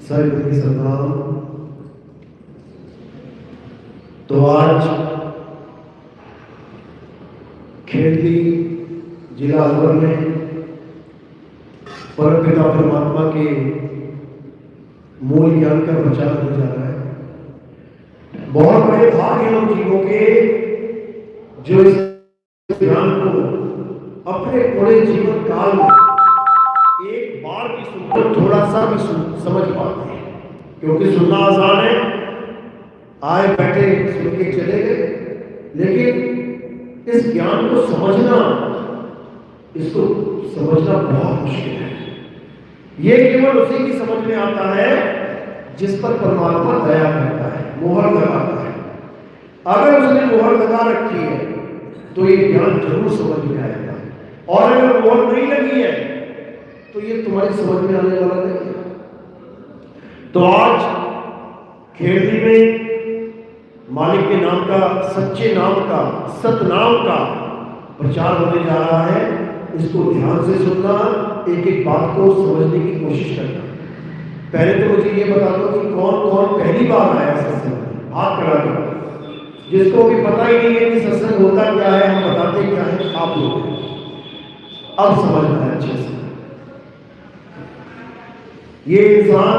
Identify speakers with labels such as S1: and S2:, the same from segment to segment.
S1: सर्वप्रति सलाम। तो आज खेड़ी जिला अलवर में परमपिता परमात्मा के मूल ज्ञान का प्रचार होने जा रहा है। बहुत बड़े भाग हैं उन जीवों के जो इस ज्ञान को अपने पूरे जीवन काल में एक बार भी सुनकर थोड़ा सा भी समझ पाते हैं, क्योंकि सुनना आसान है, आए बैठे सुन के चले गए, लेकिन इस ज्ञान को समझना, इसको समझना बहुत मुश्किल है। ये केवल उसी की समझ में आता है जिस पर परमात्मा दया करता है, मोहर लगाता है। अगर उसने मोहर लगा रखी है तो ये ज्ञान जरूर समझ में आएगा, और अगर मोहर नहीं लगी है तो ये तुम्हारी समझ में आने वाला नहीं है। तो आज खेड़ी में मालिक के नाम का, सच्चे नाम का, सतनाम का प्रचार होने जा रहा है। इसको ध्यान से सुनना, एक एक बात को समझने की कोशिश करना। पहले तो मुझे ये बता दो कि कौन कौन पहली बार आया सत्संग में, हाथ खड़ा करो। जिसको भी पता ही नहीं है कि सत्संग होता क्या है, हम बताते क्या है, आप लोग अब समझना है अच्छे से। ये इंसान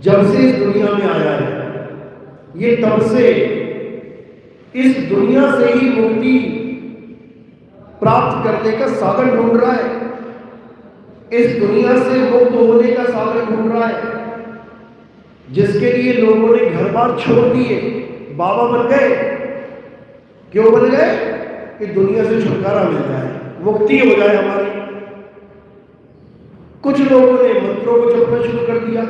S1: जब से इस दुनिया में आया है, ये तब से इस दुनिया से ही मुक्ति प्राप्त करने का साधन ढूंढ रहा है, इस दुनिया से मुक्त होने का साधन ढूंढ रहा है, जिसके लिए लोगों ने घर बार छोड़ दिए, बाबा बन गए। क्यों बन गए? कि दुनिया से छुटकारा मिल जाए, मुक्ति हो जाए हमारी। कुछ लोगों ने मंत्रों को जपना शुरू कर दिया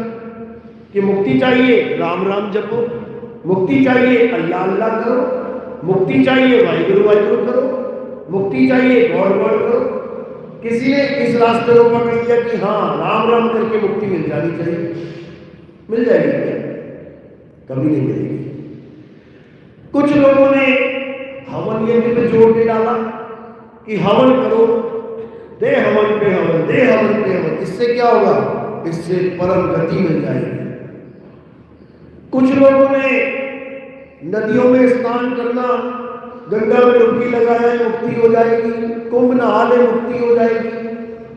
S1: कि मुक्ति चाहिए राम राम जपो, मुक्ति चाहिए अल्लाह अल्लाह करो, मुक्ति चाहिए वाहिगुरु वाहिगुरु करो, मुक्ति चाहिए गॉड गॉड करो। किसी ने इस रास्ते को पकड़ लिया कि हाँ राम राम करके मुक्ति मिल जानी चाहिए। मिल जाएगी क्या? कभी नहीं मिलेगी। कुछ लोगों ने हवन यज्ञ पे जोर दे डाला कि हवन करो, दे हवन पे हवन, दे हवन पे हवन। इससे क्या होगा? इससे परम गति मिल जाएगी। कुछ लोगों ने नदियों में स्नान करना, गंगा में डुबकी लगाए मुक्ति हो जाएगी, कुंभ नहा ले मुक्ति हो जाएगी,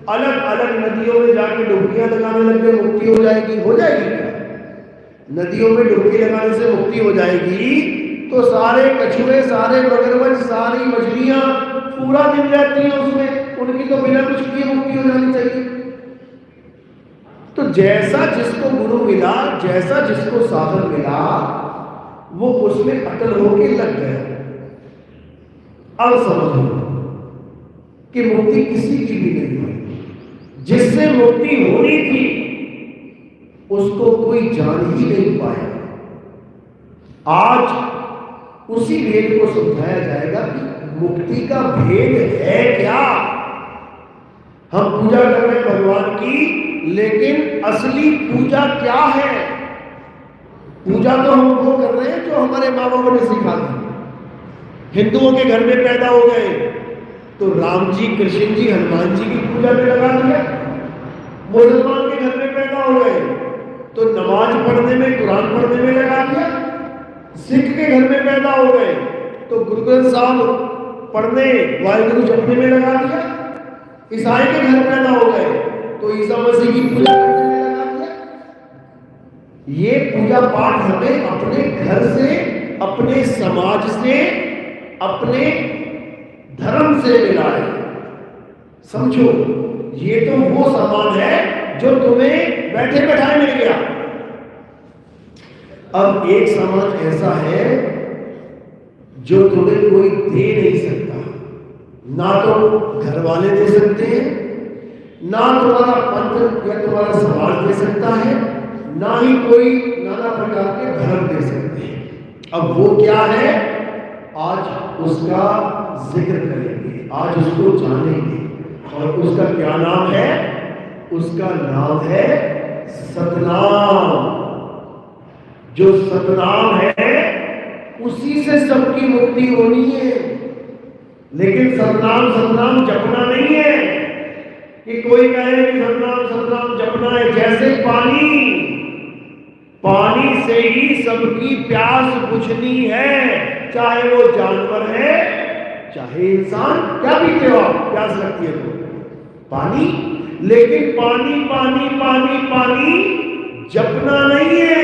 S1: अलग अलग नदियों में जाके डुबकियां लगाने लग गए मुक्ति हो जाएगी। हो जाएगी क्या? नदियों में डुबकी लगाने से मुक्ति हो जाएगी तो सारे कछुए, सारे मगरमच्छ, सारी मछलियां पूरा दिन रहती हैं उसमें, उनकी तो बिना कुछ किए मुक्ति हो जानी चाहिए। तो जैसा जिसको गुरु मिला, जैसा जिसको साधन मिला, वो उसमें अटल होके लग गया। अब समझो कि मुक्ति किसी की भी नहीं हुई। जिससे मुक्ति होनी थी उसको कोई जान ही नहीं पाया। आज उसी भेद को समझाया जाएगा कि मुक्ति का भेद है क्या। हम पूजा कर रहे हैं भगवान की, लेकिन असली पूजा क्या है? पूजा तो हम वो कर रहे हैं जो हमारे माँ बापों ने सिखा दी। हिंदुओं के घर में पैदा हो गए तो राम जी, कृष्ण जी, हनुमान जी की पूजा में लगा दिया। मुसलमान के घर में पैदा हो गए तो नमाज पढ़ने में, कुरान पढ़ने में लगा दिया। सिख के घर में पैदा हो गए तो गुरु ग्रंथ साहब पढ़ने, वाहिगुरु जपने में लगा दिया। ईसाई के घर पैदा हो गए तो ईसा मसीह की पूजा करने में लगा दिया। ये पूजा पाठ हमें अपने घर से, अपने समाज से, अपने धर्म से मिला है। समझो, ये तो वो सामान है जो तुम्हें बैठे बैठाए मिल गया। अब एक सामान ऐसा है जो तुम्हें कोई दे नहीं सकता। ना तो घर वाले दे सकते हैं, ना तुम्हारा पंथ या तुम्हारा समाज दे सकता है, ना ही कोई नाना प्रकार के धर्म दे सकते हैं। अब वो क्या है, आज उसका जिक्र करेंगे, आज उसको जानेंगे। और उसका क्या नाम है? उसका नाम है सतनाम। जो सतनाम है उसी से सबकी मुक्ति होनी है। लेकिन सतनाम सतनाम जपना नहीं है कि कोई कहे कि सतनाम सतनाम जपना है। जैसे पानी, पानी से ही सबकी प्यास बुझनी है, चाहे वो जानवर है चाहे इंसान। क्या पीते हो आप? प्यास लगती है तो पानी। लेकिन पानी पानी पानी पानी जपना नहीं है,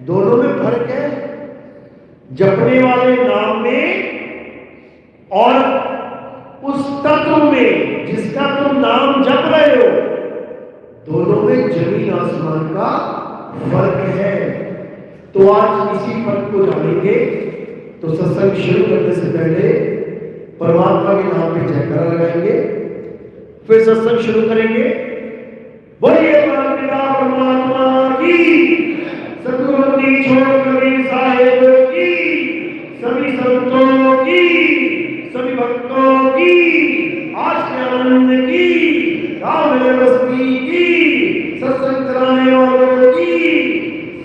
S1: दोनों में फर्क है। जपने वाले नाम में और उस तत्व में जिसका तुम नाम जप रहे हो, दोनों में जमीन आसमान का फर्क है। तो आज इसी फर्क को जानेंगे। तो सत्संग शुरू करने से पहले परमात्मा के नाम पे जयकारा लगाएंगे, फिर सत्संग शुरू करेंगे। बोलिए परमात्मा की, सतगुरु छोड़ कबीर साहेब की, सभी संतों की, सभी भक्तों की, आज के आनंद की, राम बस्ती की, सत्संग कराने वालों की,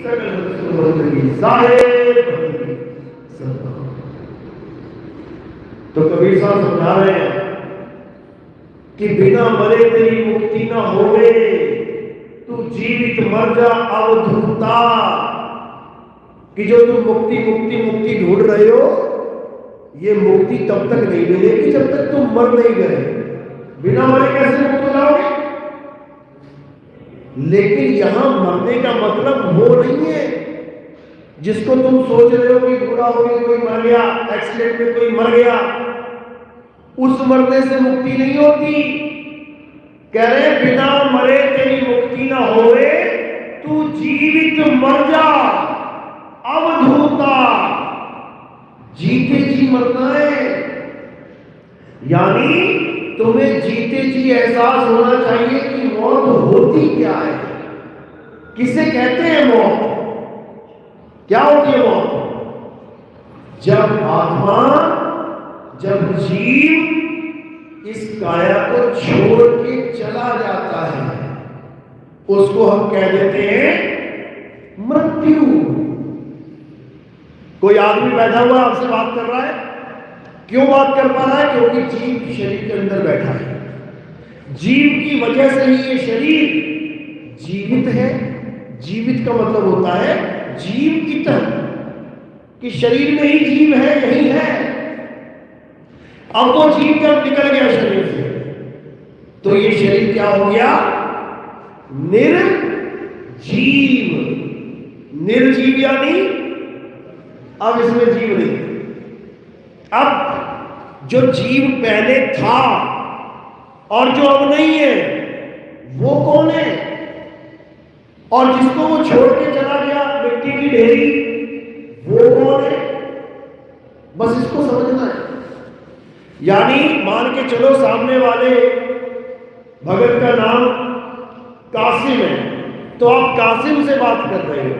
S1: सकल सतगुरु की साहेब। तो कबीर साहब समझा रहे हैं कि बिना मरे तेरी मुक्ति ना होवे, तू जीवित मर जा अवधूता। कि जो तुम मुक्ति मुक्ति मुक्ति ढूंढ रहे हो, ये मुक्ति तब तक नहीं मिलेगी जब तक तुम मर नहीं गए। बिना मरे कैसे मुक्त हो जाओगे? लेकिन यहां मरने का मतलब वो नहीं है जिसको तुम सोच रहे हो कि बुरा हो गया, कोई मर गया, एक्सीडेंट में कोई मर गया, उस मरने से मुक्ति नहीं होती। कह रहे बिना मरे तेरी मुक्ति ना होवे, तू जीवित मर जा अवधूता। जीते जी मरना है, यानी तुम्हें जीते जी एहसास होना चाहिए कि मौत होती क्या है, किसे कहते हैं मौत, क्या होती है मौत? जब आत्मा, जब जीव इस काया को छोड़ के चला जाता है, उसको हम कह देते हैं मृत्यु। कोई आदमी बैठा हुआ आपसे बात कर रहा है, क्यों बात कर पा रहा है? क्योंकि जीव शरीर के अंदर बैठा है। जीव की वजह से ही ये शरीर जीवित है। जीवित का मतलब होता है जीव इतन, कि शरीर में ही जीव है, यही है। अब वो जीव जब निकल गया शरीर से, तो ये शरीर क्या हो गया? निर्जीव। निर्जीव यानी अब इसमें जीव नहीं। अब जो जीव पहले था और जो अब नहीं है, वो कौन है? और जिसको वो छोड़ के चला गया मिट्टी की ढेरी, वो कौन है? बस इसको समझना है। यानी मान के चलो सामने वाले भगत का नाम कासिम है, तो आप कासिम से बात कर रहे हो,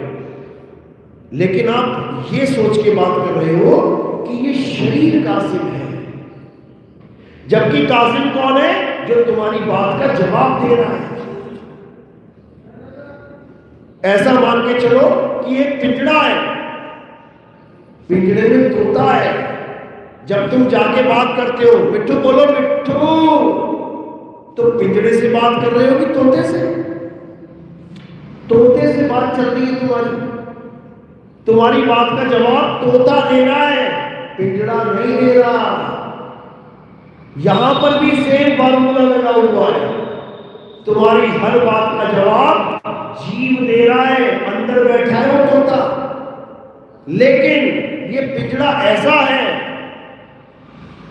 S1: लेकिन आप ये सोच के बात कर रहे हो कि ये शरीर कासिम है। जबकि कासिम कौन है? जो तुम्हारी बात का जवाब दे रहा है। ऐसा मान के चलो कि एक पिंजड़ा है, पिंजड़े में तोता है। जब तुम जाके बात करते हो, मिट्ठू बोलो मिट्ठू, तो पिंजड़े से बात कर रहे हो कि तोते से? तोते से बात चल रही है तुम्हारी। तुम्हारी बात का जवाब तोता दे रहा है, पिंजड़ा नहीं दे रहा। यहां पर भी सेम फार्मूला लगा हुआ है। तुम्हारी हर बात का जवाब जीव दे रहा है, अंदर बैठा है वो तोता। लेकिन ये पिंजड़ा ऐसा है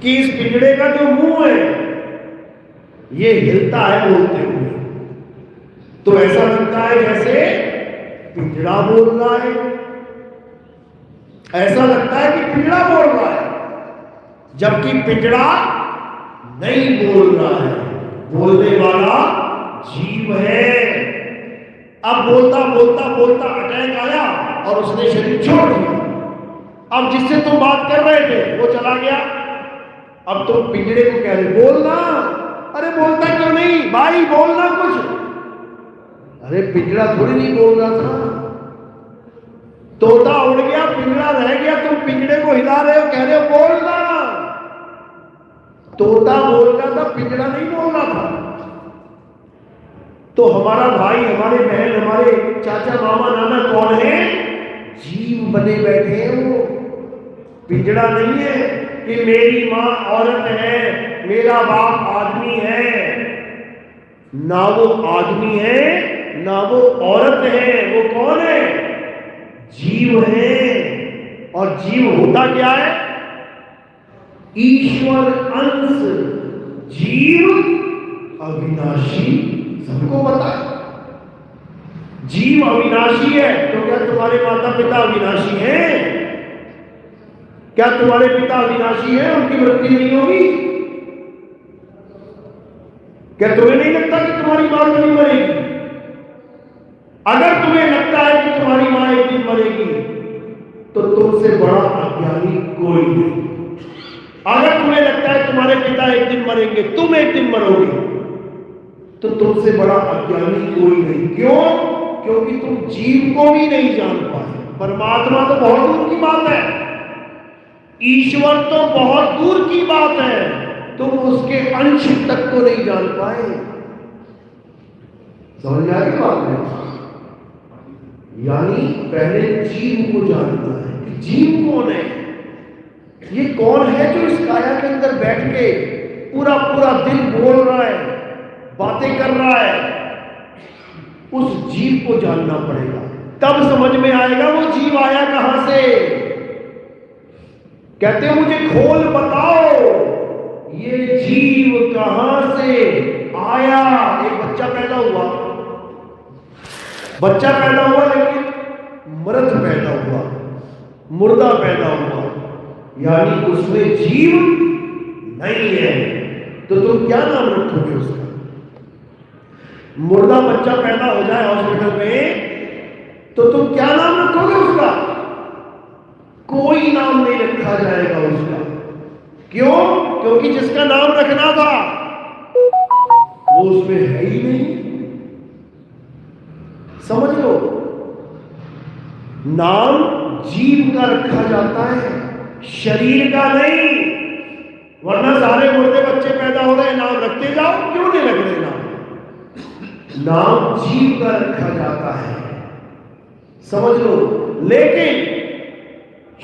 S1: कि इस पिंजड़े का जो मुंह है ये हिलता है बोलते हुए, तो ऐसा लगता है जैसे पिंजड़ा बोल रहा है। ऐसा लगता है कि पिंजड़ा बोल रहा है, जबकि पिंजड़ा नहीं बोल रहा है, बोलने वाला जीव है। अब बोलता बोलता बोलता अटैक आया और उसने शरीर छोड़ दिया। अब जिससे तुम बात कर रहे थे वो चला गया। अब तुम पिंजड़े को कह रहे बोलना, अरे बोलता क्यों नहीं भाई, बोलना कुछ। अरे पिंजड़ा थोड़ी नहीं बोल रहा था, तोता उड़ गया, पिंजड़ा रह गया, तुम पिंजड़े को हिला रहे हो, कह रहे हो बोलना। तोता बोल रहा था, पिंजड़ा नहीं बोल रहा था। तो हमारा भाई, हमारे बहन, हमारे चाचा, मामा, नाना कौन है? जीव बने बैठे हैं वो। पिंजड़ा नहीं है कि मेरी माँ औरत है, मेरा बाप आदमी है। ना वो आदमी है ना वो औरत है, वो कौन है? जीव है। और जीव होता क्या है? ईश्वर अंश। जीव अविनाशी, सबको पता है जीव अविनाशी है। तो क्या तुम्हारे माता पिता अविनाशी हैं? क्या तुम्हारे पिता अविनाशी हैं? उनकी मृत्यु नहीं होगी? क्या तुम्हें नहीं लगता कि तुम्हारी मां कभी मरेगी? अगर तुम्हें लगता है कि तुम्हारी मां एक दिन मरेगी तो तुमसे बड़ा अज्ञानी कोई नहीं। अगर तुम्हें लगता है तुम्हारे पिता एक दिन मरेंगे, तुम एक दिन मरोगे, तो तुमसे बड़ा अज्ञानी कोई नहीं। क्यों? क्योंकि तुम जीव को भी नहीं जान पाए। परमात्मा तो बहुत दूर की बात है, ईश्वर तो बहुत दूर की बात है, तुम उसके अंश तक को नहीं जान पाए। समझ में आ रही बात है? यानी पहले जीव को जानना है कि जीव कौन है। ये कौन है जो इस काया के अंदर बैठ के पूरा पूरा दिन बोल रहा है, बातें कर रहा है? उस जीव को जानना पड़ेगा, तब समझ में आएगा वो जीव आया कहां से। कहते हैं मुझे खोल बताओ ये जीव कहां से आया। एक बच्चा पैदा हुआ, लेकिन मृत पैदा हुआ, मुर्दा पैदा हुआ, यानी उसमें जीव नहीं है। तो तुम क्या नाम रखोगे उसका? मुर्दा बच्चा पैदा हो जाए हॉस्पिटल में तो तुम क्या नाम रखोगे उसका? कोई नाम नहीं रखा जाएगा उसका। क्यों? क्योंकि जिसका नाम रखना था वो उसमें है ही नहीं। समझ लो, नाम जीव का रखा जाता है, शरीर का नहीं। वरना सारे मुर्दे बच्चे पैदा हो रहे हैं, नाम रखते जाओ, क्यों नहीं रख रहे नाम? नाम जीव का रखा जाता है, समझ लो। लेकिन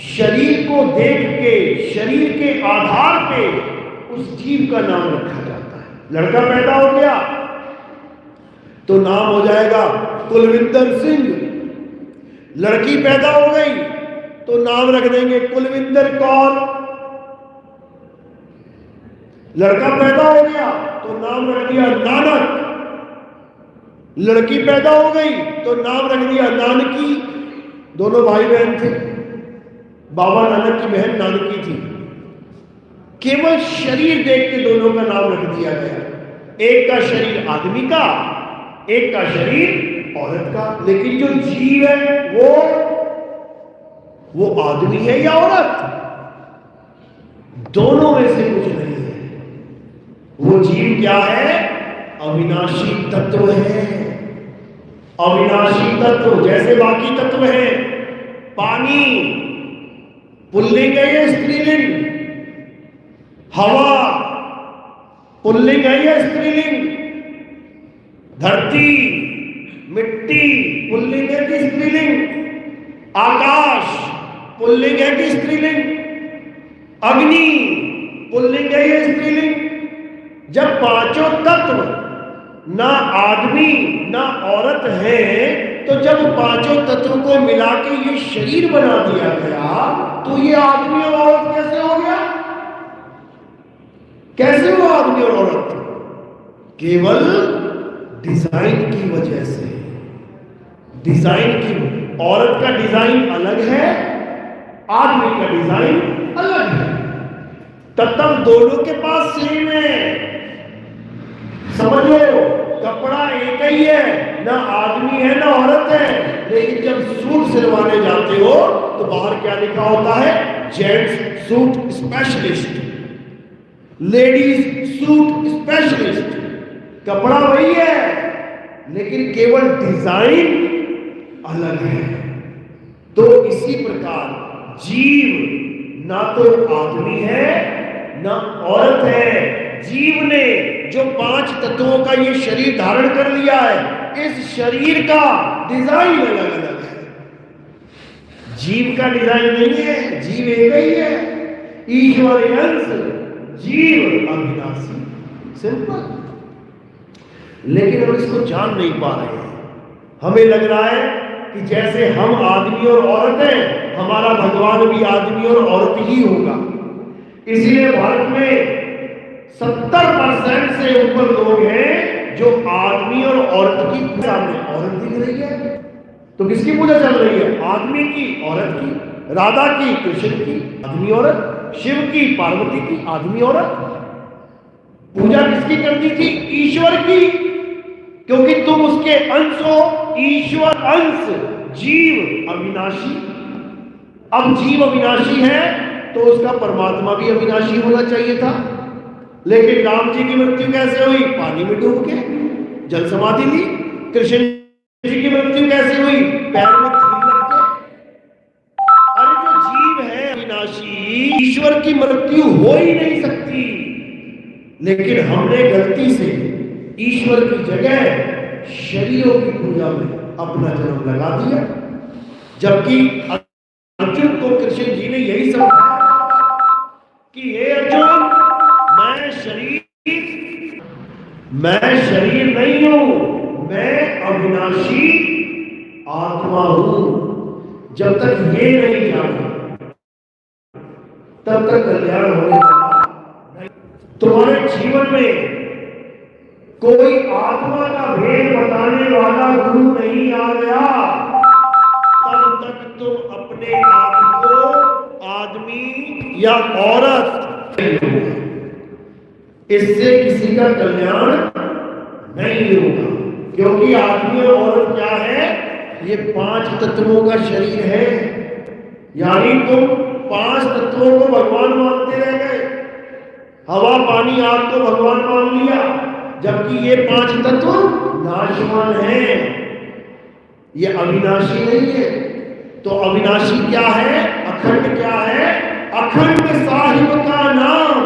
S1: शरीर को देख के, शरीर के आधार पे उस जीव का नाम रखा जाता है। लड़का पैदा हो गया तो नाम हो जाएगा कुलविंदर सिंह। लड़की पैदा हो गई तो नाम रख देंगे कुलविंदर कौर। लड़का पैदा हो गया तो नाम रख दिया नानक। लड़की पैदा हो गई तो नाम रख दिया नानकी। दोनों भाई बहन थे, बाबा नानक की बहन नानकी थी। केवल शरीर देख के दोनों का नाम रख दिया गया। एक का शरीर आदमी का, एक का शरीर औरत का। लेकिन जो जीव है वो आदमी है या औरत? दोनों में से कुछ नहीं है। वो जीव क्या है? अविनाशी तत्व है। अविनाशी तत्व जैसे बाकी तत्व है। पानी पुल्लिंग है या स्त्रीलिंग? हवा पुल्लिंग है या स्त्रीलिंग? धरती, मिट्टी पुल्लिंग है कि स्त्रीलिंग? आकाश पुल्लिंग है कि स्त्रीलिंग? अग्नि पुल्लिंग है या स्त्रीलिंग? जब पांचों तत्व ना आदमी ना औरत है, तो जब पांचों तत्व को मिला के ये शरीर बना दिया गया, तो ये आदमी और औरत कैसे हो गया? कैसे हुआ आदमी और औरत? केवल डिजाइन की वजह से। डिजाइन की, औरत का डिजाइन अलग है, आदमी का डिजाइन अलग है, तत्व दोनों के पास सेम है। समझ लो, कपड़ा एक ही है, ना आदमी है ना औरत है। लेकिन जब सूट सिलवाने जाते हो तो बाहर क्या लिखा होता है? Gents suit specialist, ladies suit specialist. कपड़ा वही है लेकिन केवल डिजाइन अलग है। तो इसी प्रकार जीव ना तो आदमी है ना औरत है। जीव ने जो 5 तत्वों का ये शरीर धारण कर लिया है, इस शरीर का डिजाइन अलग अलग है। जीव का डिजाइन नहीं है, जीव एक ही है, ईश्वर अंश, जीव अविनाशी, सिंपल। लेकिन हम इसको जान नहीं पा रहे हैं। हमें लग रहा है कि जैसे हम आदमी और औरत हैं, हमारा भगवान भी आदमी और औरत ही होगा। इसलिए भारत में 70% से ऊपर लोग हैं जो आदमी और औरत की पूजा में, औरत दिख रही है तो किसकी पूजा चल रही है? आदमी की, औरत की, राधा की, कृष्ण की, आदमी औरत, शिव की, पार्वती की, आदमी औरत। पूजा किसकी करनी थी? ईश्वर की, क्योंकि तुम उसके अंश हो, ईश्वर अंश, जीव अविनाशी। अब जीव अविनाशी है तो उसका परमात्मा भी अविनाशी होना चाहिए था। लेकिन राम जी की मृत्यु कैसे हुई? पानी में डूब के जल समाधि ली। कृष्ण जी की मृत्यु कैसे हुई? पैर में खील लग के। अरे जो जीव है अविनाशी, ईश्वर की मृत्यु हो ही नहीं सकती। लेकिन हमने गलती से ईश्वर की जगह शरीरों की पूजा में अपना जन्म लगा दिया, जबकि अर्जुन को कृष्ण जी ने यही समझाया कि हे अर्जुन, मैं शरीर नहीं हूं, मैं अविनाशी आत्मा हूं। जब तक ये नहीं जाना तब तक कल्याण होने वाला नहीं। तुम्हारे जीवन में कोई आत्मा का भेद बताने वाला गुरु नहीं आ गया, तब तक तुम अपने आप को आदमी या औरत, इससे किसी का कल्याण नहीं होगा। क्योंकि आदमी और औरत क्या है? ये 5 तत्वों का शरीर है। यानी तुम 5 तत्वों को भगवान मानते रह गए। हवा, पानी, आग को भगवान मान लिया, जबकि ये 5 तत्व नाशवान हैं, ये अविनाशी नहीं है। तो अविनाशी क्या है? अखंड क्या है? अखंड साहिब का नाम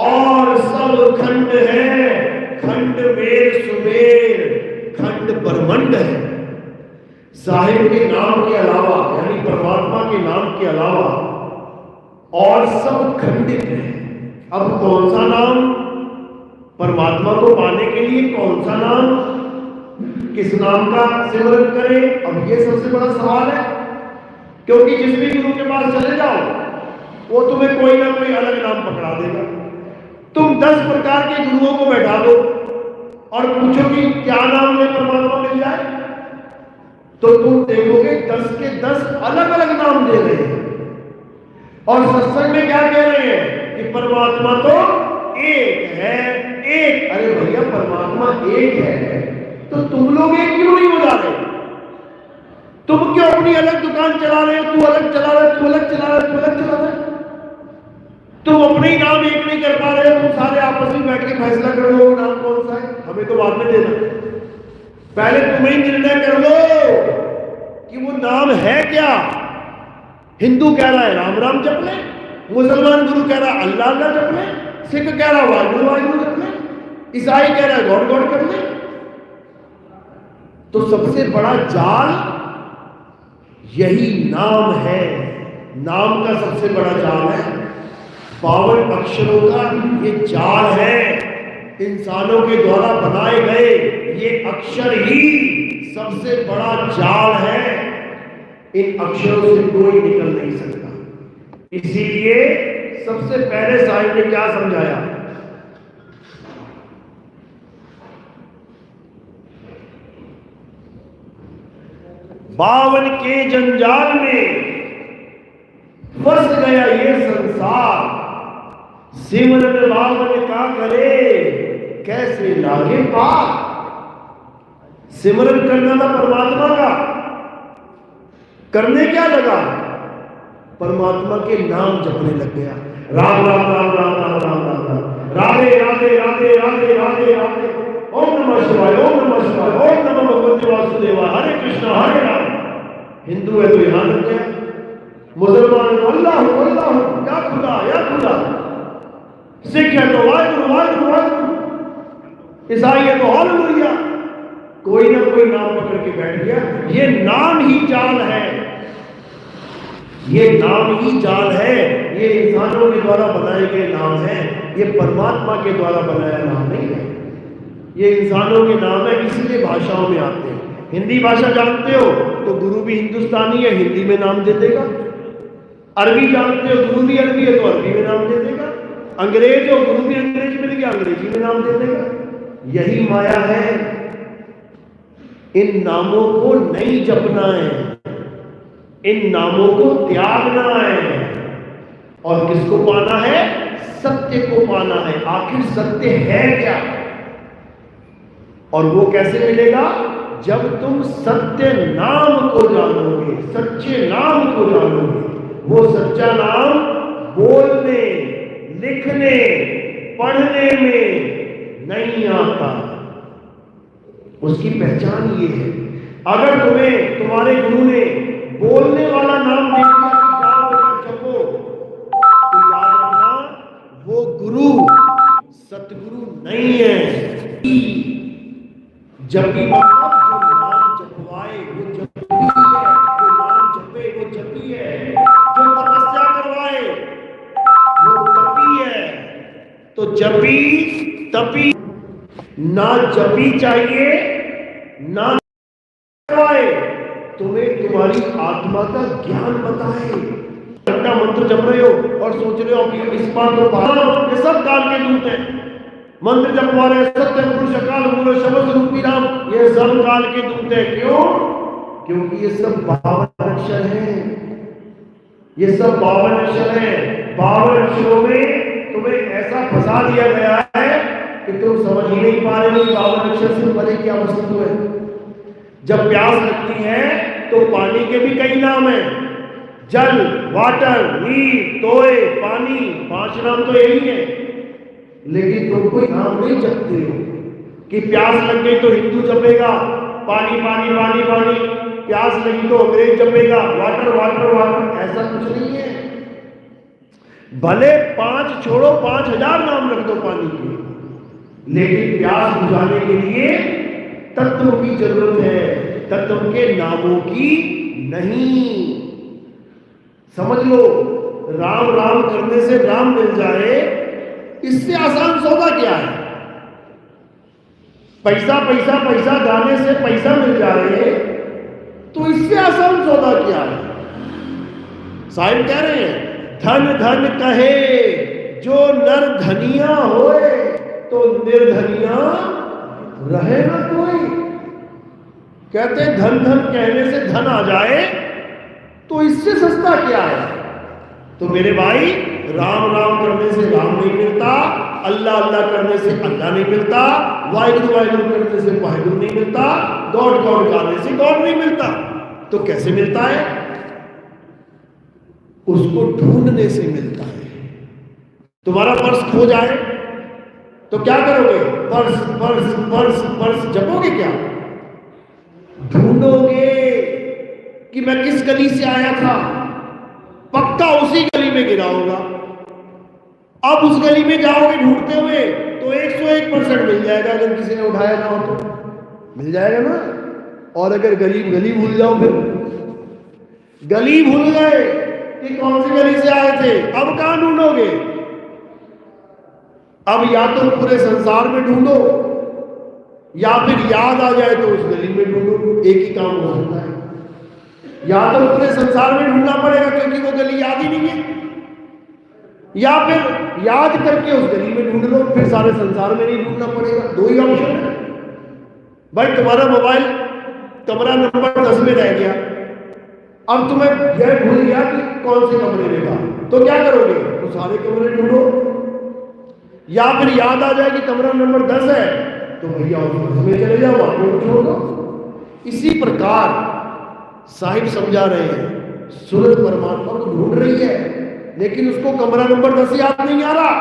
S1: और सब खंड है। खंड मेर सुमेर, खंड ब्रह्मांड है। साहिब के नाम के अलावा, यानी परमात्मा के नाम के अलावा और सब खंडित है। अब कौन सा नाम? परमात्मा को पाने के लिए कौन सा नाम, किस नाम का सिमरन करें? अब ये सबसे बड़ा सवाल है। क्योंकि जिस भी गुरु के पास चले जाओ, वो तुम्हें कोई ना कोई अलग नाम पकड़ा देगा। तुम 10 प्रकार के गुरुओं को बैठा दो और पूछो कि क्या नाम में परमात्मा मिल जाए, तो तुम देखोगे 10 के 10 अलग अलग नाम दे रहे हैं। और सत्संग में क्या कह रहे हैं कि परमात्मा तो एक है, एक। अरे भैया, परमात्मा एक है तो तुम लोग एक क्यों नहीं हो जा रहे? तुम क्यों अपनी अलग दुकान चला रहे हो? तू अलग चला रहा है, तू अलग चला रहा है, तू अलग चला रहा है। तुम अपने ही नाम एक नहीं कर पा रहे हो। तुम सारे आपस में बैठ के फैसला कर लो नाम कौन सा है, हमें तो बाद में देना। पहले तुम्हें ही निर्णय कर लो कि वो नाम है क्या। हिंदू कह रहा है राम राम जप ले, मुसलमान गुरु कह रहा है अल्लाह अल्लाह जप ले, सिख कह रहा है वाहिगुरु वाहिगुरु जप ले, ईसाई कह रहा है गॉड गॉड कर ले। तो सबसे बड़ा जाल यही नाम है। नाम का सबसे बड़ा जाल है, 52 अक्षरों का ये जाल है। इंसानों के द्वारा बनाए गए ये अक्षर ही सबसे बड़ा जाल है। इन अक्षरों से कोई निकल नहीं सकता। इसीलिए सबसे पहले साहिब ने क्या समझाया? बावन के जंजाल में फंस गया ये संसार, सिमरन बावन का करे कैसे लागे पार। सिमरन करना था परमात्मा का, करने क्या लगा? परमात्मा के नाम जपने लग गया। राम राम राम राम राम राम राम राम, राधे राधे राधे राधे राधे राधे, ओम नमः शिवाय, ओम नमः शिवाय, ओम नमः भगवते वासुदेवाय, हरे कृष्णा हरे राम। हिंदू है तो यहां लग गया, मुसलमान है तो अल्लाह अल्लाह या खुदा या खुदा, सिख है तो वाहिगुरु वाहिगुरु वाहिगुरु, ईसाई है तो हालेलुया, कोई ना कोई नाम पकड़ के बैठ गया। ये नाम ही जाल है, ये नाम ही जाल है। ये इंसानों के द्वारा बनाए गए नाम है, ये परमात्मा के द्वारा बनाया नाम नहीं है। ये इंसानों के नाम है, इसीलिए भाषाओं में आते हैं। हिंदी भाषा जानते हो तो गुरु भी हिंदुस्तानी है, हिंदी में नाम दे देगा। अरबी जानते हो, गुरु भी अरबी है तो अरबी में नाम दे देगा। अंग्रेज हो, गुरु भी अंग्रेजी मिल गया, अंग्रेजी में नाम दे देगा। यही माया है। इन नामों को नहीं जपना है, इन नामों को त्यागना है, और किसको पाना है? सत्य को पाना है। आखिर सत्य है क्या? और वो कैसे मिलेगा? जब तुम सत्य नाम को जानोगे, सच्चे नाम को जानोगे। वो सच्चा नाम बोलने, लिखने, पढ़ने में नहीं आता, उसकी पहचान ये है। अगर तुम्हें तुम्हारे गुरु ने बोलने वाला नाम दे दिया कि जाओ बेटा जपो, तो याद रखना वो गुरु सतगुरु नहीं है। जपी मतलब जो नाम जपवाए वो जपी है, जो नाम जपे वो जपी है, जो तपस्या करवाए वो तपी है। तो जपी तपी ना जपी चाहिए ना करवाए, तुम्हें तुम्हारी आत्मा का ज्ञान बताए। घंटा मंत्र जप रहे हो और सोच रहे हो कि इस बार तो बाहर, ये सब काल के दूत हैं। मंत्र जपवा रहे, सत्य पुरुष अकाल मूल शब्द रूपी राम, ये सब काल के दूत हैं। क्यों? क्योंकि ये सब 52 अक्षर हैं, ये सब 52 अक्षर हैं। 52 अक्षरों में तुम्हें ऐसा फंसा दिया गया है कि तुम समझ ही नहीं पा रहे। 52 अक्षर से परे क्या वस्तु है। जब प्यास लगती है तो पानी के भी कई नाम हैं, जल, वाटर, नीर, तोय, पानी, 5 नाम तो यही है। लेकिन तुम कोई नाम नहीं जपते हो कि प्यास लग गई तो हिंदू जपेगा पानी पानी पानी पानी, प्यास लगी तो अंग्रेज जपेगा वाटर वाटर वाटर। ऐसा कुछ नहीं है। भले 5 छोड़ो, 5000 नाम रख दो पानी के, लेकिन प्यास बुझाने के लिए तत्व की जरूरत है, तत्व के नामों की नहीं। समझ लो, राम राम करने से राम मिल जाए, इससे आसान सौदा क्या है? पैसा पैसा पैसा गाने से पैसा मिल जाए तो इससे आसान सौदा क्या है? साहिब कह रहे हैं, धन धन कहे जो नर धनिया होए, तो निर्धनिया रहे ना कोई। कहते धन धन कहने से धन आ जाए तो इससे सस्ता क्या है? तो मेरे भाई, राम राम करने से राम नहीं मिलता, अल्लाह अल्लाह करने से अल्लाह नहीं मिलता, वाहिगुरु वाहिगुरु करने से वाहिगुरु नहीं मिलता, गॉड गॉड गाने से गॉड नहीं मिलता। तो कैसे मिलता है? उसको ढूंढने से मिलता है। तुम्हारा पर्स खो जाए तो क्या करोगे? पर्स पर्स पर्स पर्स जपोगे क्या? ढूंढोगे कि मैं किस गली से आया था, पक्का उसी गली में गिरा होगा। अब उस गली में जाओगे ढूंढते हुए तो 101% मिल जाएगा, अगर किसी ने उठाया ना हो तो मिल जाएगा ना। और अगर गली भूल जाओ, फिर गली भूल गए कि कौन सी गली से आए थे, अब कहां ढूंढोगे? अब या तो पूरे संसार में ढूंढो या फिर याद आ जाए तो उस गली में ढूंढो। एक ही काम हो सकता है। या तो पूरे संसार में ढूंढना पड़ेगा क्योंकि वो गली याद ही नहीं है, या फिर याद करके उस गली में ढूंढ लो, फिर सारे संसार में नहीं ढूंढना पड़ेगा। 2 ही ऑप्शन है भाई। तुम्हारा मोबाइल कमरा नंबर 10 में रह गया, अब तुम्हें यह भूल गया कि कौन से कमरे में था, तो क्या करोगे? तो सारे कमरे ढूंढो। या फिर याद आ जाए कि कमरा नंबर 10 है तो भैया उस 10 में चले जाओ, आपको छोड़ दो। इसी प्रकार साहिब समझा रहे हैं, सूरत परमात्मा को ढूंढ रही है लेकिन उसको कमरा नंबर 10 याद नहीं आ रहा,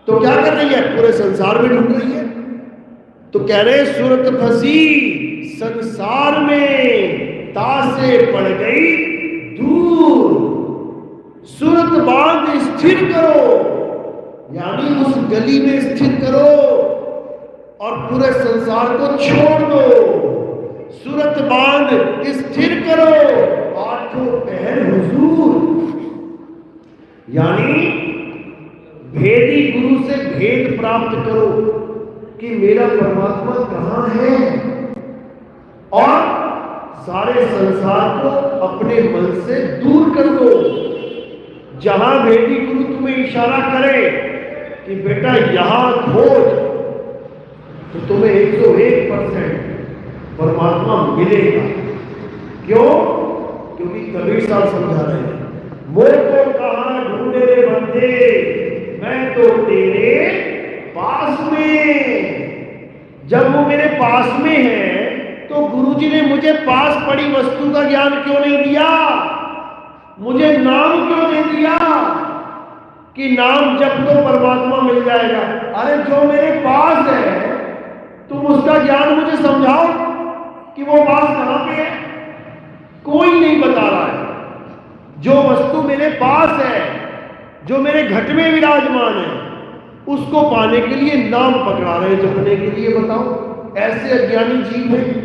S1: तो क्या कर रही है? पूरे संसार में ढूंढ रही है। तो कह रहे सूरत फंसी संसार में, तासे पड़ गई दूर, सूरत बांध स्थिर करो, यानी उस गली में स्थिर करो और पूरे संसार को छोड़ दो। सूरत बांध स्थिर करो, आठों पहर हुजूर। यानी भेदी गुरु से भेद प्राप्त करो कि मेरा परमात्मा कहां है, और सारे संसार को अपने मन से दूर कर दो। जहां भेदी गुरु तुम्हें इशारा करे कि बेटा यहां खोज, तो तुम्हें 101% परमात्मा मिलेगा। क्यों? क्योंकि कबीर साहब समझा रहे हैं, मोह को कहां ढूंढे रे बंदे, मैं तो तेरे पास में। जब वो मेरे पास में है तो गुरुजी ने मुझे पास पड़ी वस्तु का ज्ञान क्यों नहीं दिया, मुझे नाम क्यों नहीं दिया कि नाम जप तो परमात्मा मिल जाएगा। अरे जो मेरे पास है तुम उसका ज्ञान मुझे समझाओ कि वो बात कहां पे है। कोई नहीं बता रहा है। जो वस्तु मेरे पास है, जो मेरे घट में विराजमान है, उसको पाने के लिए नाम पकड़ा रहे, जपने के लिए। बताओ ऐसे अज्ञानी जीव हैं।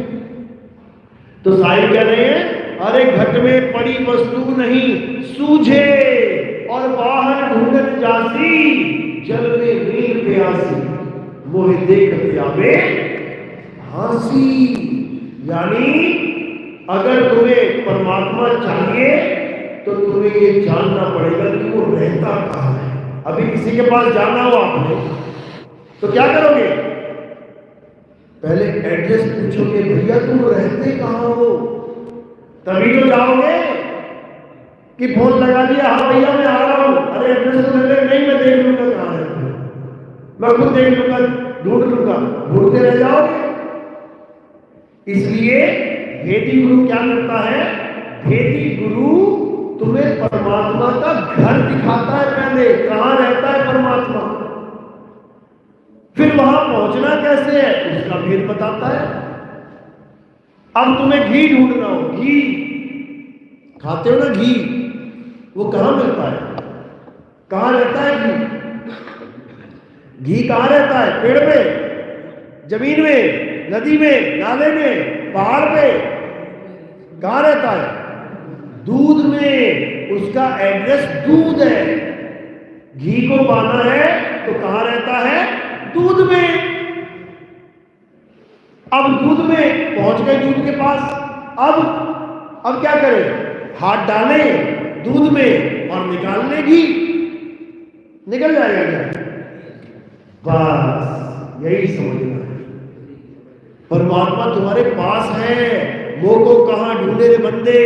S1: तो साहिब कह रहे हैं, अरे घट में पड़ी वस्तु नहीं सूझे, और बाहर ढूंढत जासी, जल में नीर प्यासी, मोहि देखत आवे हासी। यानी अगर तुम्हें परमात्मा चाहिए तो तुम्हें ये जानना पड़ेगा कि वो रहता कहां है। अभी किसी के पास जाना हो आपने, तो क्या करोगे? पहले एड्रेस पूछोगे, भैया तुम रहते कहां हो, तभी तो जाओगे। कि फोन लगा दिया, हाँ भैया मैं आ रहा हूं, अरे एड्रेस तो मिले नहीं, मैं देख लूंगा कहां रहते हो, मैं खुद देख लूंगा, ढूंढ लूंगा, ढूंढते रह जाओगे। इसलिए भेदी गुरु क्या करता है? भेदी गुरु तुम्हें परमात्मा का घर दिखाता है। पहले कहां रहता है परमात्मा, फिर वहां पहुंचना कैसे है उसका भेद बताता है। अब तुम्हें घी ढूंढना हो, घी खाते हो ना, घी वो कहां मिलता है? कहां रहता है घी? घी कहां रहता है? पेड़ में, जमीन में, नदी में, नाले में, पहाड़ पे? कहां रहता है? दूध में। उसका एड्रेस दूध है। घी को पाना है तो कहां रहता है? दूध में। अब दूध में पहुंच गए, दूध के पास। अब क्या करें? हाथ डाले दूध में और निकाल ले घी, निकल जाएगा क्या? बस यही समझना है। परमात्मा तुम्हारे पास है। मोह को कहां ढूंढे रे बंदे,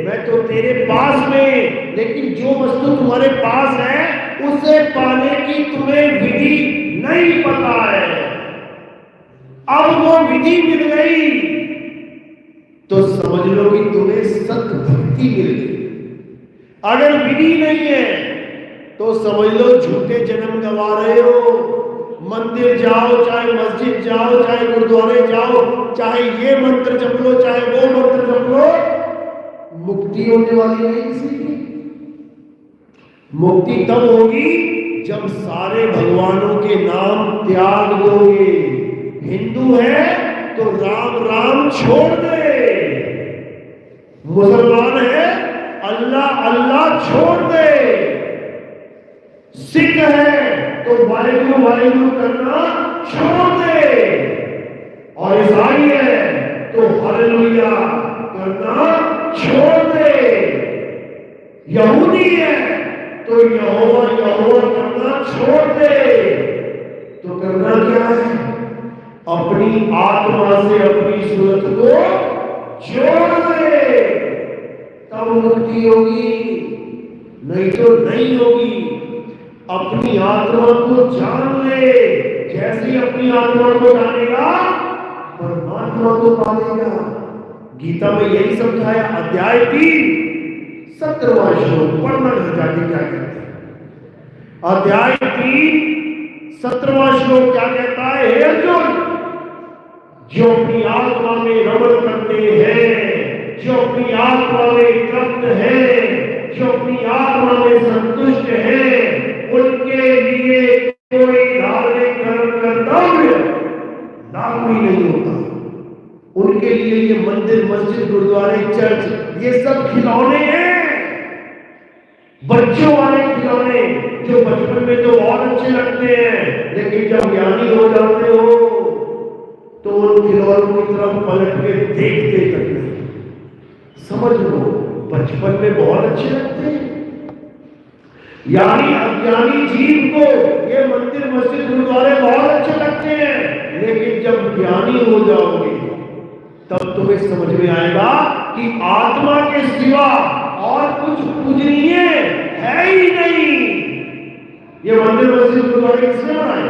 S1: मैं तो तेरे पास में। लेकिन जो वस्तु तुम्हारे पास है उसे पाने की तुम्हें विधि नहीं पता है। अब वो विधि मिल गई तो समझ लो कि तुम्हें सत भक्ति मिल गई। अगर विधि नहीं है तो समझ लो झूठे जन्म गवा रहे हो। मंदिर जाओ, चाहे मस्जिद जाओ, चाहे गुरुद्वारे जाओ, चाहे ये मंत्र जप लो, चाहे वो मंत्र जप लो, मुक्ति होने वाली नहीं किसी की। मुक्ति तब होगी जब सारे भगवानों के नाम त्याग दोगे। हिंदू है तो राम राम छोड़ दे, मुसलमान है अल्लाह अल्लाह छोड़ दे, सिख है तो वाहिगुरु वाहिगुरु करना छोड़ दे, और ईसाई है तो हालेलुया करना छोड़ दे, यहूदी है तो यहोवा यहोवा करना छोड़ दे। तो करना क्या है? अपनी आत्मा से अपनी सूरत को जोड़ दे, तब मुक्ति होगी, नहीं तो नहीं होगी। अपनी आत्मा को जान ले, जैसे अपनी आत्मा को जानेगा परमात्मा को पालेगा। गीता में यही समझाया। अध्याय 3 17वां श्लोक पढ़ना घर जाके क्या कहते हैं। अध्याय 3 17वां श्लोक क्या कहता है? हे अर्जुन, जो अपनी आत्मा में रमण करते हैं, जो अपनी आत्मा में तृप्त है, जो अपनी आत्मा में संतुष्ट है, उनके लिए कोई धार्मिक कर्म कर्तव्य उनके लिए ये मंदिर, मस्जिद, गुरुद्वारे, चर्च ये सब खिलौने हैं, बच्चों वाले खिलौने, जो बचपन में तो बहुत अच्छे लगते हैं, लेकिन जब ज्ञानी हो जाते हो तो उन खिलौनों की तरफ पलट के देखते तक नहीं। समझ लो, बचपन में बहुत अच्छे लगते हैं, यानी अज्ञानी जीव को ये मंदिर, मस्जिद, गुरुद्वारे बहुत अच्छे लगते हैं, लेकिन जब ज्ञानी हो जाओगे तब तुम्हें समझ में आएगा कि आत्मा के सिवा और कुछ पूजनीय है ही नहीं। ये मंदिर, मस्जिद, गुरुद्वारे किसने बनाए?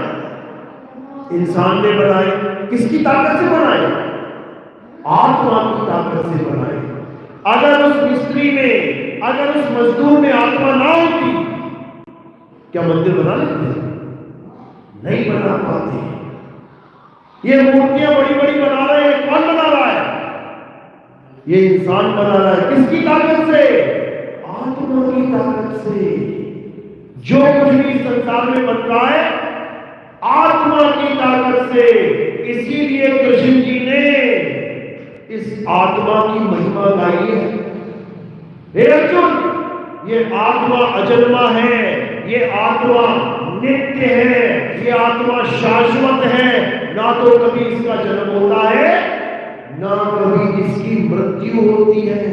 S1: इंसान ने बनाए। किसकी ताकत से बनाए? आत्मा की ताकत से बनाए। अगर उस मिस्त्री में, अगर उस मजदूर में आत्मा ना होती, क्या मंदिर बना लेते? नहीं बना पाते। ये मूर्तियां बड़ी बड़ी बना रहे हैं, कौन बना रहा है? ये इंसान बना रहा है। किसकी ताकत से? आत्मा की ताकत से। जो कुछ भी संसार में बन रहा है आत्मा की ताकत से। इसीलिए कृष्ण जी ने इस आत्मा की महिमा गाई है। हे अर्जुन, ये आत्मा अजन्मा है, ये आत्मा नित्य है, ये आत्मा शाश्वत है। ना तो कभी इसका जन्म होता है, ना कभी इसकी मृत्यु होती है।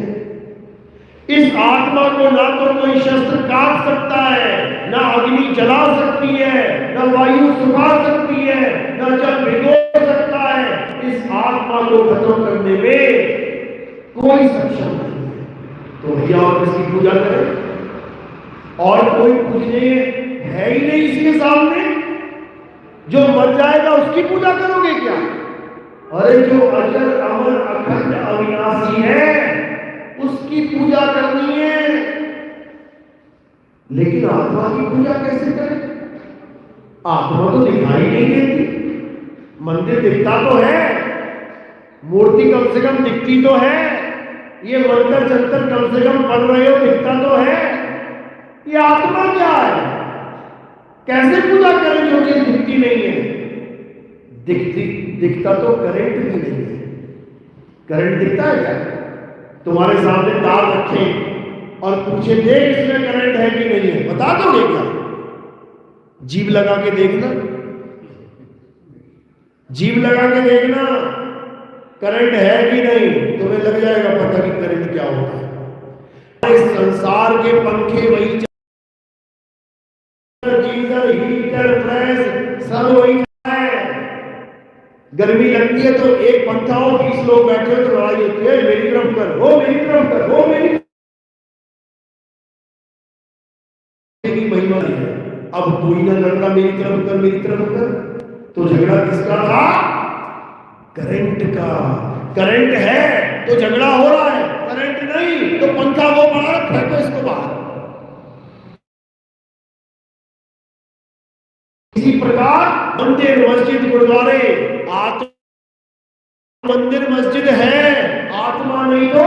S1: इस आत्मा को ना तो कोई शस्त्र काट सकता है, ना अग्नि जला सकती है, ना वायु सुखा सकती है, ना जल भिगो सकता है। इस आत्मा को खत्म करने में कोई सक्षम नहीं है। तो भैया और किसकी पूजा करें? और कोई पूजने है ही नहीं इसके सामने। जो मर जाएगा उसकी पूजा करोगे क्या? अरे जो अजर अमर अखंड अविनाशी है उसकी पूजा करनी है। लेकिन आत्मा की पूजा कैसे करें? आत्मा तो दिखाई नहीं देती। मंदिर दिखता तो है, मूर्ति कम से कम दिखती तो है, ये मंत्र जंतर कम से कम पढ़ रहे हो दिखता तो है। ये आत्मा क्या है? कैसे पूजा करें जो चीज दिखती नहीं है? दिखता तो करंट भी नहीं है। करंट दिखता है क्या? तुम्हारे सामने तार रखे और पूछे देख इसमें करंट है कि नहीं है, बता दोगे क्या? जीभ लगा के देखना, जीभ लगा के देखना करंट है कि नहीं, तुम्हें लग जाएगा पता कि करंट क्या होता है। इस संसार के पंखे वही, गीजर, हीटर, प्रेस सब वही है। गर्मी लगती है तो एक पंखा हो, 20 लोग बैठे हो तो लड़ाई होती है, मेरी तरफ कर, वो मेरी तरफ कर, वो मेरी महिमा है। अब कोई ना लड़ रहा मेरी तरफ कर, मेरी तरफ कर, तो झगड़ा किसका था? करंट का। करंट है तो झगड़ा हो रहा है, करंट नहीं तो पंखा वो बाहर फेंको इसको बाहर। इसी प्रकार मंदिर, मस्जिद, गुरुद्वारे, आत्मा मंदिर मस्जिद है, आत्मा नहीं तो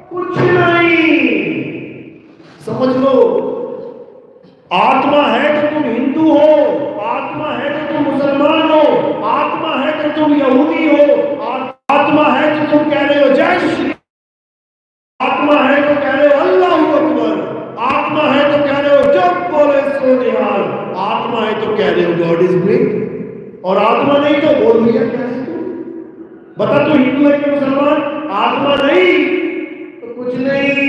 S1: कुछ नहीं। समझ लो, आत्मा है तो तुम हिंदू हो, आत्मा है तो तुम मुसलमान हो, आत्मा है तो तुम यहूदी हो, आत्मा है तो तुम कह रहे हो जय श्री, आत्मा है तो कह रहे हो अल्लाहू अकबर, आत्मा है तो कह रहे हो जब बोले सो निहाल, आत्मा है तो कह रहे हो गॉड इज ग्रेट, और आत्मा नहीं तो बोल भैया क्या है तू? बता तू हिंदू है कि मुसलमान? आत्मा नहीं तो कुछ नहीं।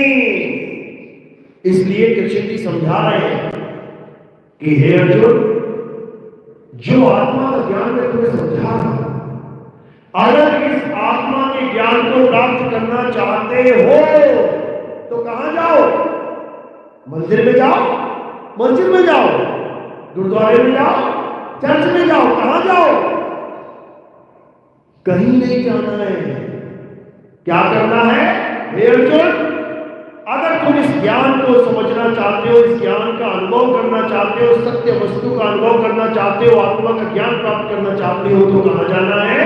S1: इसलिए कृष्ण जी समझा रहे हैं कि हे अर्जुन, जो आत्मा का ज्ञान मैं तुम्हें समझा रहा हूं, अगर इस आत्मा के ज्ञान को प्राप्त करना चाहते हो तो कहां जाओ? मंदिर में जाओ, मस्जिद में जाओ, गुरुद्वारे में जाओ, चर्च में जाओ, कहां जाओ? कहीं नहीं जाना है। क्या करना है? हे अर्जुन, अगर तुम इस ज्ञान को समझना चाहते हो, इस ज्ञान का अनुभव करना चाहते हो, सत्य वस्तु का अनुभव करना चाहते हो, आत्मा का ज्ञान प्राप्त करना चाहते हो, तो कहां जाना है?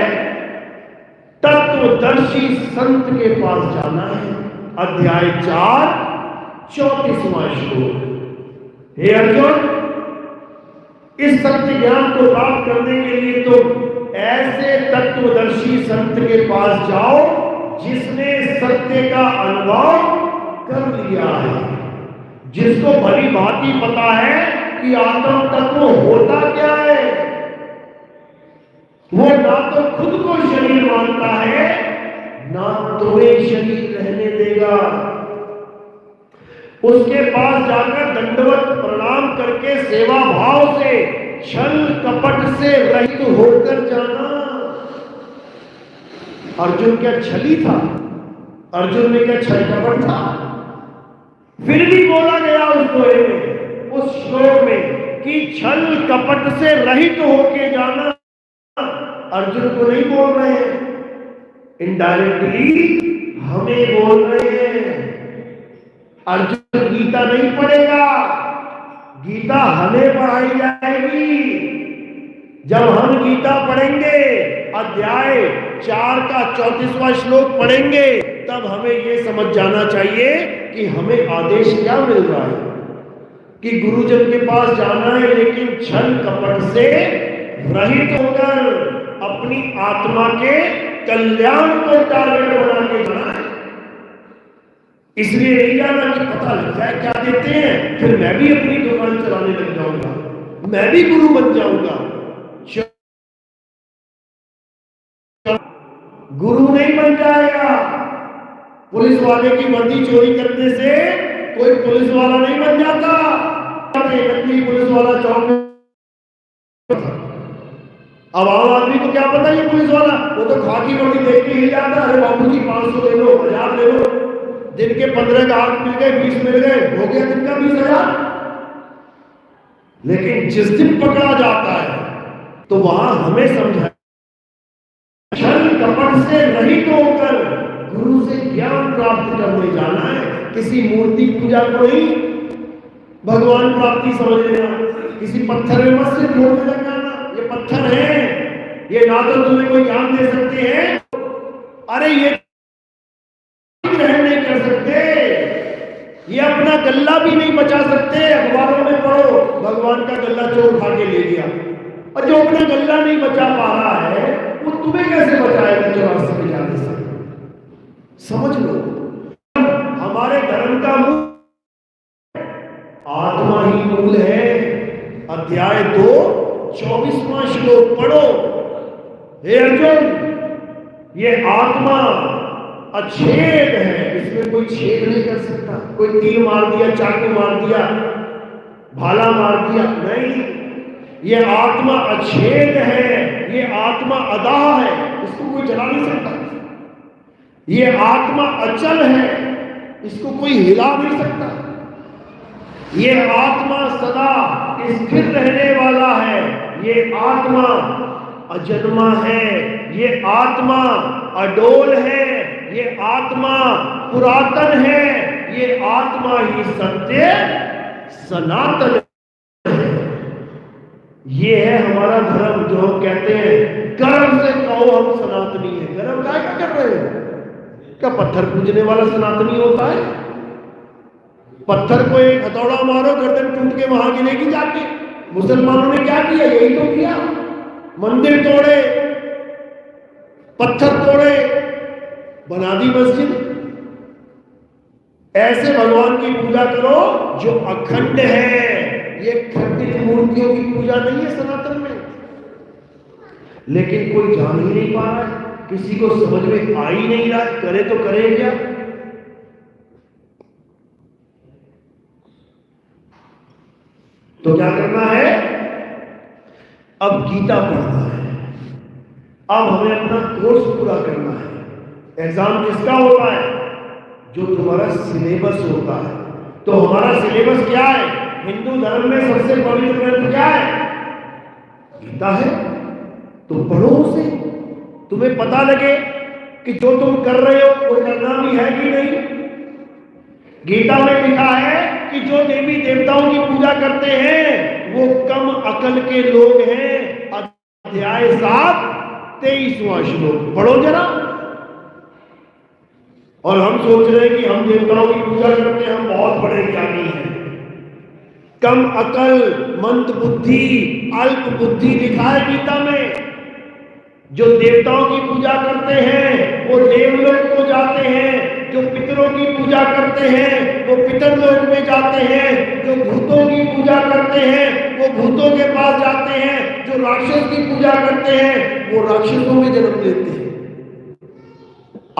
S1: तत्वदर्शी संत के पास जाना है। अध्याय 4 34वां श्लोक। हे अर्जुन, इस सत्य ज्ञान को प्राप्त करने के लिए तो ऐसे तत्वदर्शी संत के पास जाओ जिसने सत्य का अनुभव कर लिया है, जिसको भली भांति पता है कि आत्म तत्व होता क्या है। वो ना तो खुद को शरीर मानता है, ना तुम्हें शरीर रहने देगा। उसके पास जाकर दंडवत प्रणाम करके सेवा भाव से, छल कपट से रहित होकर जाना। अर्जुन क्या छली था? अर्जुन में क्या छल कपट था? फिर भी बोला गया उस दोहे में, उस श्लोक में कि छल कपट से रहित होके जाना। अर्जुन को नहीं बोल रहे हैं, इनडायरेक्टली हमें बोल रहे हैं। अर्जुन गीता नहीं पढ़ेगा, गीता हमें पढ़ाई जाएगी। जब हम गीता पढ़ेंगे, अध्याय 4 का 34वां श्लोक पढ़ेंगे, तब हमें यह समझ जाना चाहिए कि हमें आदेश क्या मिल रहा है कि गुरुजन के पास जाना है, लेकिन छल कपट से रहित होकर अपनी आत्मा के कल्याण को टारगेट बना के जाना है। इसलिए नहीं जाना कि पता लग जाए क्या देते हैं, फिर मैं भी अपनी दुकान चलाने लग जाऊंगा, मैं भी गुरु बन जाऊंगा। गुरु नहीं बन जाएगा। पुलिस वाले की वर्दी चोरी करने से कोई पुलिस वाला नहीं बन जाता। नकली पुलिस वाला चौक में, अब आम आदमी को क्या पता ये पुलिस वाला, वो तो खाकी वर्दी देख के ही जाता, अरे बाबू जी 500 ले लो, 1000 ले लो। दिन के 15 का 8 मिल गए, 20 मिल गए, हो गया दिन का 20,000। लेकिन जिस दिन पकड़ा जाता है तो वहां हमें समझाया, छल कपट से रहित होकर गुरु से ज्ञान प्राप्त करने जाना है। किसी मूर्ति पूजा को नहीं भगवान प्राप्ति समझ लेना, किसी पत्थर में मत से जोड़ने लग जाना। ये पत्थर है, ये ना तो तुम्हें कोई ज्ञान दे सकते हैं, अरे ये ग्रहण नहीं कर सकते, ये अपना गल्ला भी नहीं बचा सकते। अखबारों में पढ़ो, भगवान का गल्ला चोर खा के ले गया, और जो अपना गल्ला नहीं बचा पा रहा है वो तुम्हें कैसे बचाएगा 84 में जाने से? समझ लो, हमारे धर्म का मूल आत्मा ही मूल है। अध्याय 2 24वां श्लोक पढ़ो। हे अर्जुन, ये आत्मा अछेद है, इसमें कोई छेद नहीं कर सकता। कोई तीर मार दिया, चाकू मार दिया, भाला मार दिया, नहीं। ये आत्मा अछेद है, ये आत्मा अदाह है, इसको कोई जला नहीं सकता। ये आत्मा अचल है, इसको कोई हिला नहीं सकता। ये आत्मा सदा स्थिर रहने वाला है, ये आत्मा अजन्मा है, ये आत्मा अडोल है, ये आत्मा पुरातन है, ये आत्मा ही सत्य सनातन है। ये है हमारा धर्म, जो हम कहते हैं गर्व से कहो हम सनातनी है। गर्व क्या कर रहे हैं? क्या पत्थर पूजने वाला सनातनी होता है? पत्थर को एक हथौड़ा मारो, गर्दन टूट के वहां गिरेगी जाके। मुसलमानों ने क्या किया? यही तो किया, मंदिर तोड़े, पत्थर तोड़े, बना दी मस्जिद। ऐसे भगवान की पूजा करो जो अखंड है। ये खंडित मूर्तियों की पूजा नहीं है सनातन में। लेकिन कोई जान ही नहीं पा रहा है, किसी को समझ में आ ही नहीं रहा, करे तो करे क्या? तो क्या करना है? अब गीता पढ़ना है, अब हमें अपना कोर्स पूरा करना है। एग्जाम किसका होता है? जो तुम्हारा सिलेबस होता है। तो हमारा सिलेबस क्या है? हिंदू धर्म में सबसे पवित्र ग्रंथ क्या है? गीता है। तो पढ़ो उसे, तुम्हें पता लगे कि जो तुम कर रहे हो वो करना भी है कि नहीं। गीता में लिखा है कि जो देवी देवताओं की पूजा करते हैं वो कम अकल के लोग हैं। अध्याय 7 23वां श्लोक पढ़ो जरा। और हम सोच रहे हैं कि हम देवताओं की पूजा करते हैं, हम बहुत बड़े ज्ञानी हैं। कम अकल, मंद बुद्धि, अल्प बुद्धि लिखा है गीता में। जो देवताओं की पूजा करते हैं वो देवलोक को जाते हैं, जो पितरों की पूजा करते हैं वो पितरलोक में जाते हैं, जो भूतों की पूजा करते हैं वो भूतों के पास जाते हैं, जो राक्षस की पूजा करते हैं वो राक्षसों में जन्म लेते हैं।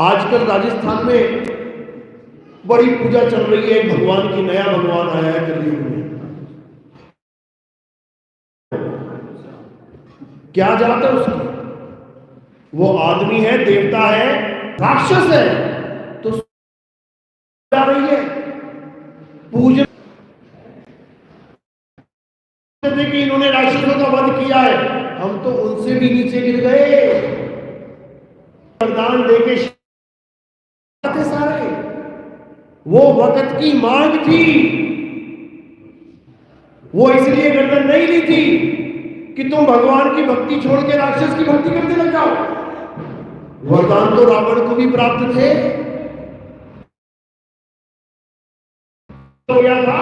S1: आजकल राजस्थान में बड़ी पूजा चल रही है भगवान की, नया भगवान आया है कलयुग में। क्या जात है उसकी? वो आदमी है, देवता है, राक्षस है, तो जा रही है पूजा कि इन्होंने राक्षसों का वध किया है, हम तो उनसे भी नीचे गिर गए। वरदान देके सारे, वो वक्त की मांग थी, वो इसलिए गर्दन नहीं ली थी कि तुम भगवान की भक्ति छोड़ के राक्षस की भक्ति करने लग जाओ। वरदान तो रावण को भी प्राप्त थे, हो गया था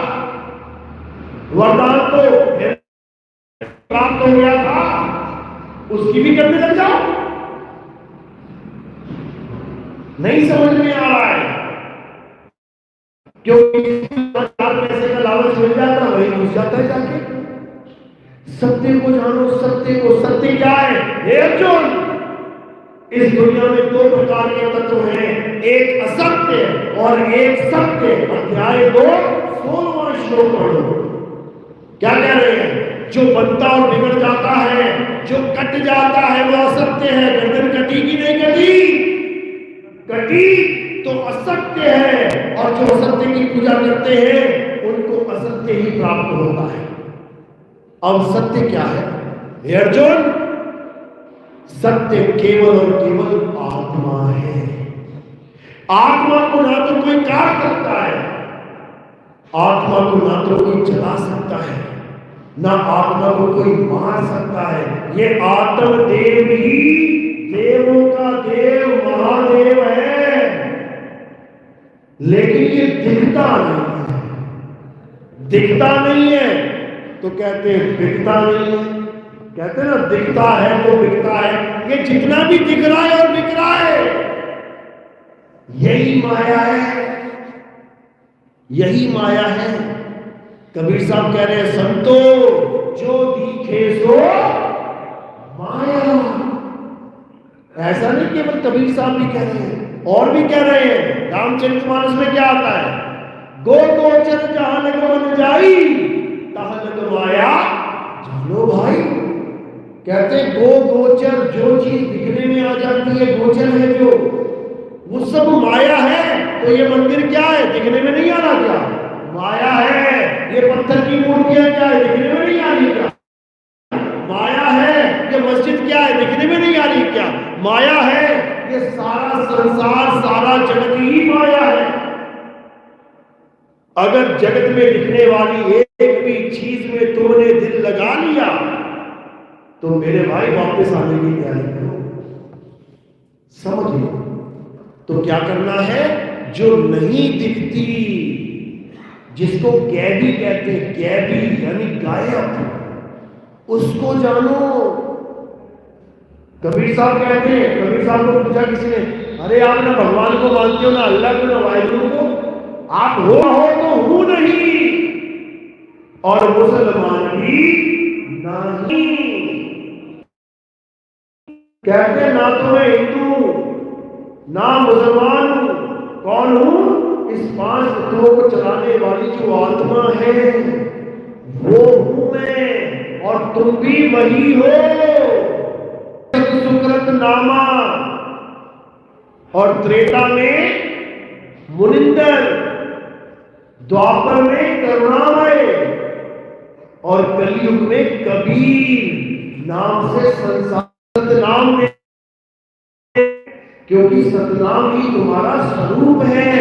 S1: वरदान तो प्राप्त हो गया था, उसकी भी करने लग जाओ। नहीं समझ में आ रहा है, क्योंकि 4 पैसे का लालच मिल जाता वही घुस जाता है जाके। सत्य को जानो, सत्य को। सत्य क्या है? हे अर्जुन, इस दुनिया में 2 प्रकार के तत्व हैं, एक असत्य और एक सत्य। अध्याय 2 16वां श्लोक पढ़ो। क्या कह रहे हैं? जो बनता और बिगड़ जाता है, जो कट जाता है वो असत्य है। गर्दन कटी कि नहीं कटी? कटी तो असत्य है, और जो असत्य की पूजा करते हैं उनको असत्य ही प्राप्त होता है। अब सत्य क्या है? हे अर्जुन, सत्य केवल और केवल आत्मा है। आत्मा को ना तो कोई काट सकता है, आत्मा को ना तो कोई जला सकता है, ना आत्मा को कोई मार सकता है। ये आत्मदेव ही देवों का देव महादेव है, लेकिन ये दिखता नहीं है। दिखता नहीं है तो कहते हैं बिकता नहीं है। कहते हैं ना, दिखता है तो बिकता है। ये जितना भी दिख रहा है और बिक रहा है, यही माया है, यही माया है। कबीर साहब कह रहे हैं, संतो जो दिखे सो माया। ऐसा नहीं केवल कबीर साहब भी कह रहे हैं, और भी कह रहे हैं। रामचरितमानस में क्या आता है? गो गोचर जहां लग मन जाई, तहां लग माया जानो भाई। कहते गो गोचर, जो चीज दिखने में आ जाती है गोचर है जो, वो सब माया है। तो ये मंदिर क्या है? दिखने में नहीं आ रहा क्या? माया है। ये पत्थर की मूर्तियां क्या है? दिखने में नहीं आ रही क्या? माया है। ये मस्जिद क्या है? दिखने में नहीं आ रही क्या? माया है। ये सारा संसार, सारा जगत ही माया है। अगर जगत में दिखने वाली एक भी चीज में तुमने दिल लगा लिया तो मेरे भाई वापस आने की तैयारी करो। समझ लो। तो क्या करना है? जो नहीं दिखती, जिसको गैबी कहते हैं, गैबी यानी गायब, उसको जानो। कबीर साहब कहते हैं, कबीर साहब को पूछा किसी ने, अरे आप ना भगवान को मानते हो, ना अल्लाह को, ना वाहिगुरु को, आप हो तो हूं नहीं, और मुसलमान भी नहीं। कहते ना तो मैं हिंदू ना मुसलमान हूं, कौन हूं? इस 5 तत्वों को चलाने वाली जो आत्मा है वो हूं मैं, और तुम भी वही हो। सुकृत नामा, और त्रेता में मुनिंदर, द्वापर में करुणामय, और कलयुग में कबीर नाम से संसार सतनाम ने, क्योंकि सतनाम ही तुम्हारा स्वरूप है।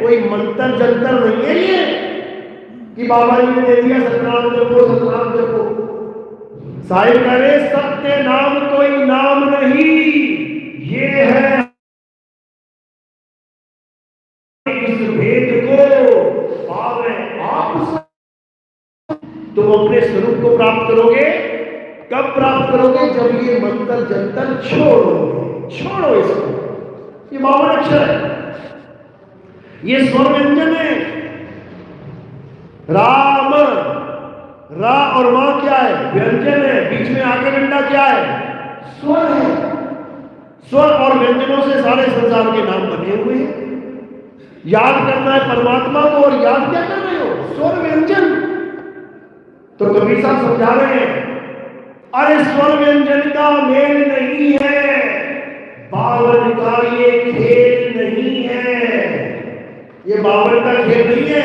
S1: कोई मंत्र जंतर नहीं है ये कि बाबा जी ने दे दिया सतनाम जपो, सतनाम जपो। साहिब कह रहे सत्य नाम कोई नाम नहीं, ये है इस भेद को पावे आप। तुम अपने स्वरूप को प्राप्त करोगे कब प्राप्त करोगे? जब ये मंत्र जंतर छोड़ोगे। छोड़ो इसको। ये 52 अक्षर है, ये स्वर व्यंजन है। राम, रा और मां क्या है? व्यंजन है। बीच में आगे डंडा क्या है? स्वर है। स्वर और व्यंजनों से सारे संसार के नाम बने हुए हैं। याद करना है परमात्मा को, और याद क्या कर रहे हो? स्वर व्यंजन। तो कबीर साहब समझा रहे हैं, अरे स्वर व्यंजन का मेल नहीं है, 52 का ये खेल नहीं है। ये 52 का खेल नहीं है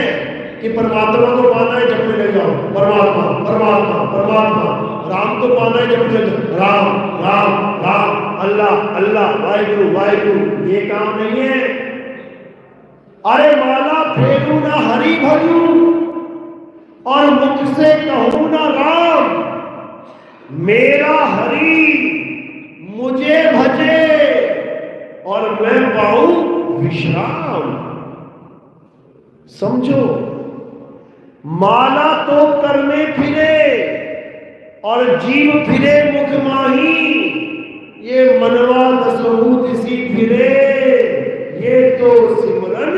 S1: कि परमात्मा को पाना है जपने लग जाओ, परमात्मा परमात्मा परमात्मा, राम को पाना है जपने लग जाओ, राम राम राम, अल्लाह अल्लाह, वाहिगुरु वाहिगुरु। ये काम नहीं है। अरे माला फेरू ना हरि भजू, और मुख से कहूं ना राम, मेरा हरि मुझे भजे और मैं पाऊं विश्राम। समझो, माला तो करने फिरे और जीव फिरे मुख माही, ये मनवा दसहूत सी फिरे, ये तो सिमरन